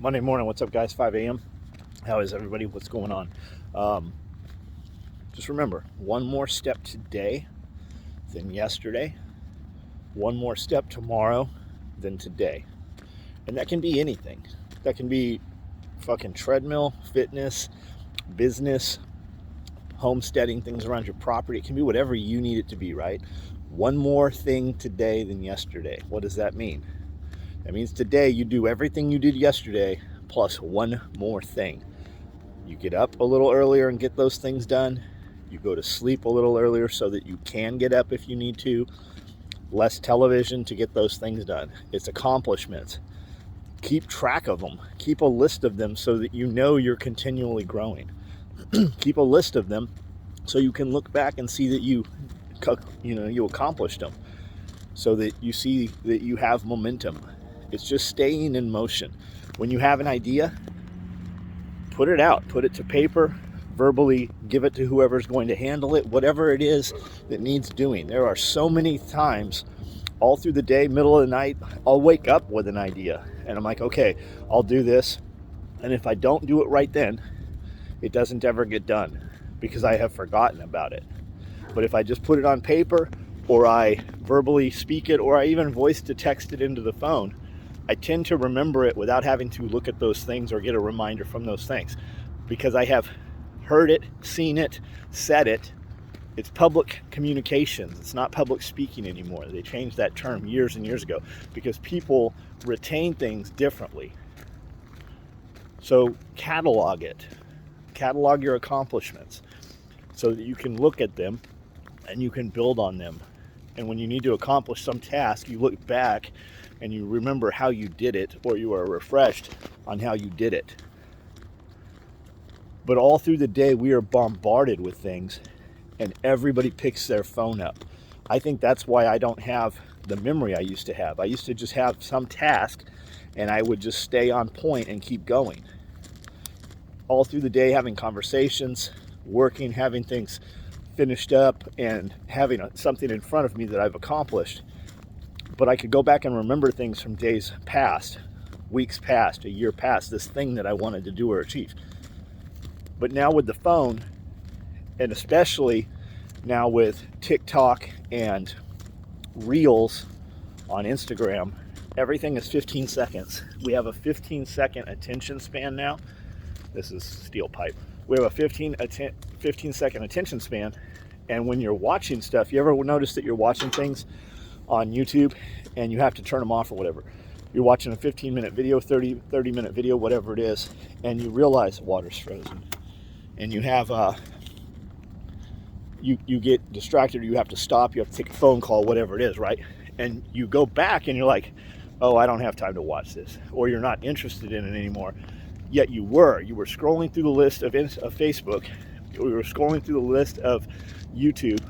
Monday morning. What's up, guys? 5 a.m. How is everybody? What's going on? Just remember, one more step today than yesterday, one more step tomorrow than today. And that can be anything. That can be fucking treadmill, fitness, business, homesteading, things around your property. It can be whatever you need it to be, right? One more thing today than yesterday. What does that mean? That means today you do everything you did yesterday plus one more thing. You get up a little earlier and get those things done. You go to sleep a little earlier so that you can get up if you need to. Less television to get those things done. It's accomplishments. Keep track of them. Keep a list of them so that you know you're continually growing. Keep a list of them so you can look back and see that you accomplished them, so that you see that you have momentum. It's just staying in motion. When you have an idea, put it out, put it to paper, verbally give it to whoever's going to handle it, whatever it is that needs doing. There are so many times all through the day, middle of the night, I'll wake up with an idea and I'm like, okay, I'll do this. And if I don't do it right then, it doesn't ever get done because I have forgotten about it. But if I just put it on paper, or I verbally speak it, or I even voice to text it into the phone, I tend to remember it without having to look at those things or get a reminder from those things, because I have heard it, seen it, said it. It's public communications. It's not public speaking anymore. They changed that term years and years ago because people retain things differently. So catalog it. Catalog your accomplishments so that you can look at them and you can build on them. And when you need to accomplish some task, you look back and you remember how you did it, or you are refreshed on how you did it. But all through the day, we are bombarded with things and everybody picks their phone up. I think that's why I don't have the memory I used to have. I used to just have some task and I would just stay on point and keep going. All through the day, having conversations, working, having things finished up, and having something in front of me that I've accomplished. But I could go back and remember things from days past, weeks past, a year past, this thing that I wanted to do or achieve. But now with the phone, and especially now with TikTok and Reels on Instagram, everything is 15 seconds. We have a 15-second attention span now. This is steel pipe. We have a 15-second attention span. And when you're watching stuff, you ever notice that you're watching things on YouTube and you have to turn them off or whatever? You're watching a 15-minute video, 30-minute video, whatever it is, and you realize water's frozen. And you have, you get distracted, or you have to stop, you have to take a phone call, whatever it is, right? And you go back and you're like, oh, I don't have time to watch this. Or you're not interested in it anymore. Yet you were scrolling through the list of Facebook, we were scrolling through the list of YouTube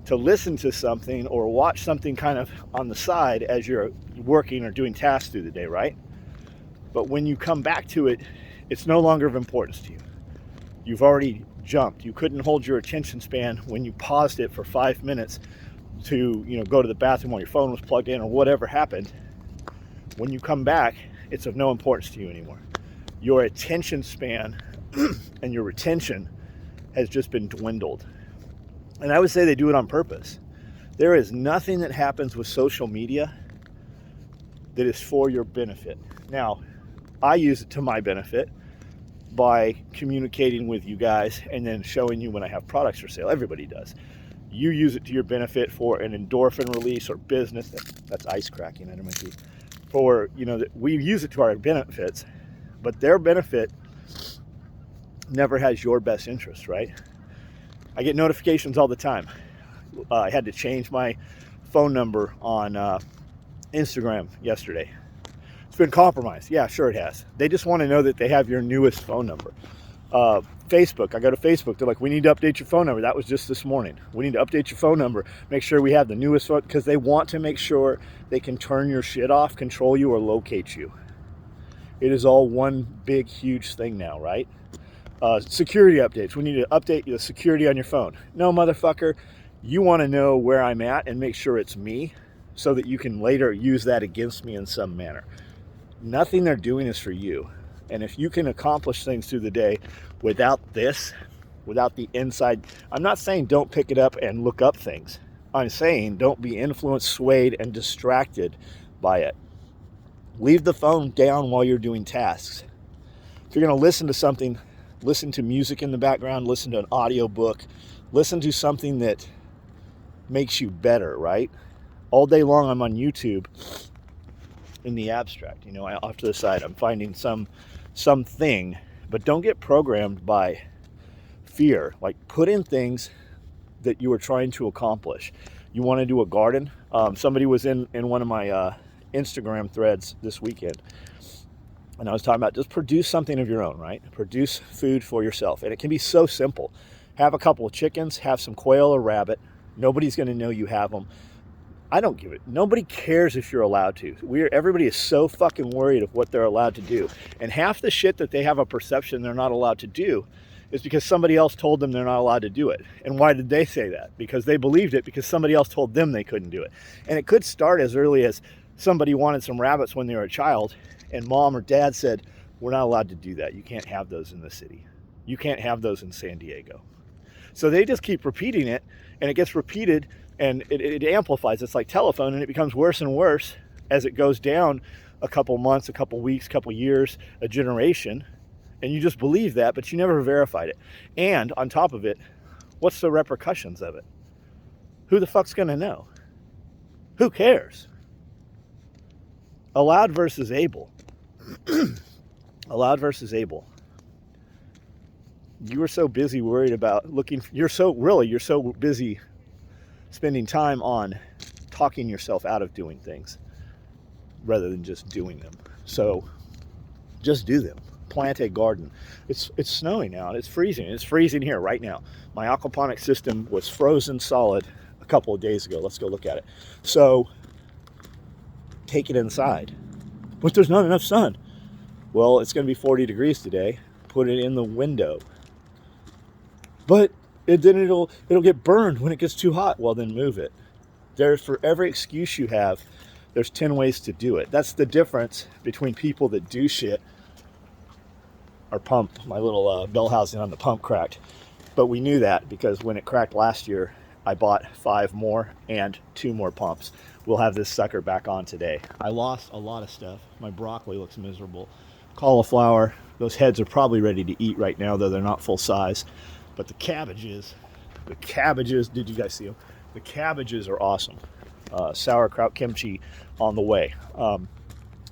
to listen to something or watch something kind of on the side as you're working or doing tasks through the day, right? But when you come back to it, it's no longer of importance to you. You've already jumped. You couldn't hold your attention span when you paused it for 5 minutes to, go to the bathroom while your phone was plugged in or whatever happened. When you come back, it's of no importance to you anymore. Your attention span and your retention has just been dwindled. And I would say they do it on purpose. There is nothing that happens with social media that is for your benefit. Now, I use it to my benefit by communicating with you guys and then showing you when I have products for sale. Everybody does. You use it to your benefit for an endorphin release or business. That's ice cracking under my teeth. For, we use it to our benefits, but their benefit never has your best interest, right? I get notifications all the time. I had to change my phone number on Instagram yesterday. It's been compromised. Yeah, sure it has. They just want to know that they have your newest phone number. Facebook, I go to Facebook. They're like, we need to update your phone number. That was just this morning. We need to update your phone number. Make sure we have the newest phone, because they want to make sure they can turn your shit off, control you, or locate you. It is all one big, huge thing now, right? Security updates. We need to update the security on your phone. No, motherfucker. You want to know where I'm at and make sure it's me so that you can later use that against me in some manner. nothing they're doing is for you. And if you can accomplish things through the day without this, without the inside, I'm not saying don't pick it up and look up things. I'm saying don't be influenced, swayed, and distracted by it. Leave the phone down while you're doing tasks. If you're going to listen to something, listen to music in the background, listen to an audio book, listen to something that makes you better, right? All day long I'm on YouTube in the abstract, off to the side. I'm finding something, but don't get programmed by fear. Like, put in things that you are trying to accomplish. You want to do a garden? Somebody was in one of my Instagram threads this weekend, and I was talking about just produce something of your own, right? Produce food for yourself. And it can be so simple. Have a couple of chickens, have some quail or rabbit. Nobody's going to know you have them. I don't give it. Nobody cares if you're allowed to. Everybody is so fucking worried of what they're allowed to do. And half the shit that they have a perception they're not allowed to do is because somebody else told them they're not allowed to do it. And why did they say that? Because they believed it because somebody else told them they couldn't do it. And it could start as early as somebody wanted some rabbits when they were a child, and mom or dad said, we're not allowed to do that. You can't have those in the city. You can't have those in San Diego. So they just keep repeating it, and it gets repeated, and it amplifies. It's like telephone, and it becomes worse and worse as it goes down a couple months, a couple weeks, a couple years, a generation. And you just believe that, but you never verified it. And on top of it, what's the repercussions of it? Who the fuck's going to know? Who cares? Allowed versus able. Allowed versus able. You were so busy worried about you're so busy spending time on talking yourself out of doing things rather than just doing them. So just do them. Plant a garden. It's snowing now and it's freezing. It's freezing here right now. My aquaponic system was frozen solid a couple of days ago. Let's go look at it. So take it inside. But there's not enough sun. Well, it's going to be 40 degrees today. Put it in the window. But then it'll get burned when it gets too hot. Well, then move it. For every excuse you have, there's 10 ways to do it. That's the difference between people that do shit. Our pump, my little bell housing on the pump cracked. But we knew that because when it cracked last year, I bought 5 more and 2 more pumps. We'll have this sucker back on today. I lost a lot of stuff. My broccoli looks miserable. Cauliflower, those heads are probably ready to eat right now, though they're not full size. But the cabbages, did you guys see them? The cabbages are awesome. Sauerkraut kimchi on the way.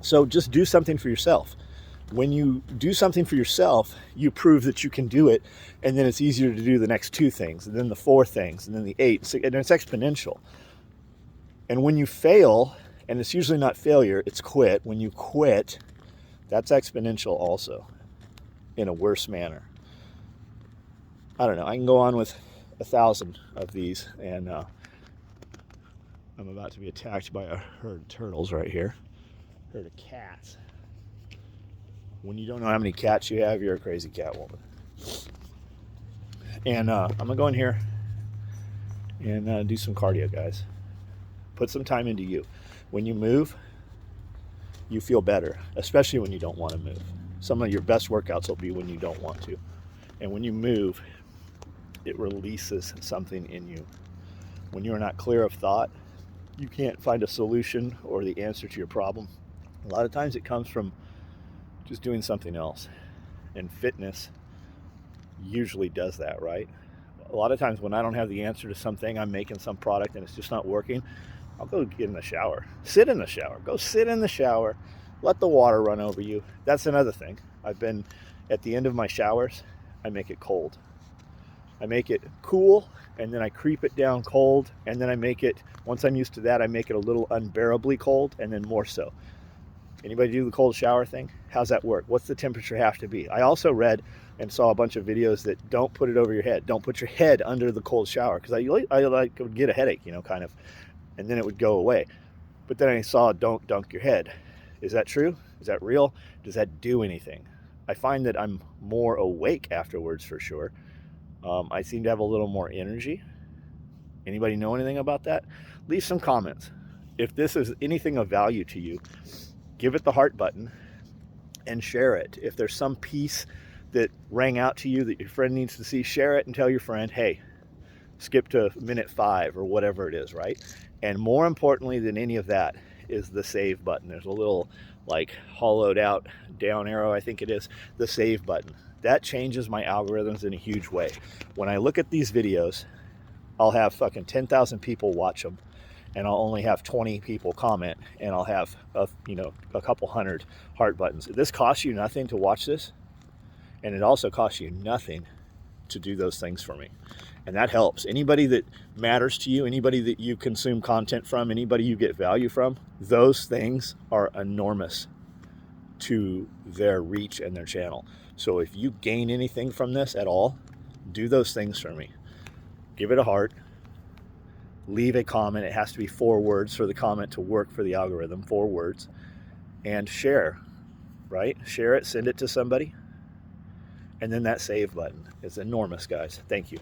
So just do something for yourself. When you do something for yourself, you prove that you can do it, and then it's easier to do the next 2 things, and then the 4 things, and then the 8, and it's exponential. And when you fail, and it's usually not failure, it's quit. When you quit, that's exponential also, in a worse manner. I don't know, I can go on with 1,000 of these, and I'm about to be attacked by a herd of turtles right here. Herd of cats. When you don't know how many cats you have, you're a crazy cat woman. And I'm going to go in here and do some cardio, guys. Put some time into you. When you move, you feel better, especially when you don't want to move. Some of your best workouts will be when you don't want to. And when you move, it releases something in you. When you are not clear of thought, you can't find a solution or the answer to your problem. A lot of times it comes from just doing something else. And fitness usually does that, right? A lot of times when I don't have the answer to something, I'm making some product and it's just not working, I'll go get in the shower. Sit in the shower. Go sit in the shower. Let the water run over you. That's another thing. I've been at the end of my showers, I make it cold. I make it cool, and then I creep it down cold, and then I make it, once I'm used to that, I make it a little unbearably cold, and then more so. Anybody do the cold shower thing? How's that work? What's the temperature have to be? I also read and saw a bunch of videos that don't put it over your head. Don't put your head under the cold shower, because I would get a headache, kind of, and then it would go away. But then I saw don't dunk your head. Is that true? Is that real? Does that do anything? I find that I'm more awake afterwards for sure. I seem to have a little more energy. Anybody know anything about that? Leave some comments. If this is anything of value to you, give it the heart button and share it. If there's some piece that rang out to you that your friend needs to see, share it and tell your friend, hey, skip to minute 5 or whatever it is, right? And more importantly than any of that is the save button. There's a little like hollowed out down arrow, I think it is, the save button. That changes my algorithms in a huge way. When I look at these videos, I'll have fucking 10,000 people watch them, and I'll only have 20 people comment, and I'll have a couple hundred heart buttons. This costs you nothing to watch this, and it also costs you nothing to do those things for me. And that helps. Anybody that matters to you, anybody that you consume content from, anybody you get value from, those things are enormous to their reach and their channel. So if you gain anything from this at all, do those things for me. Give it a heart. Leave a comment. It has to be 4 words for the comment to work for the algorithm, 4 words. And share, right? Share it, send it to somebody. And then that save button is enormous, guys. Thank you.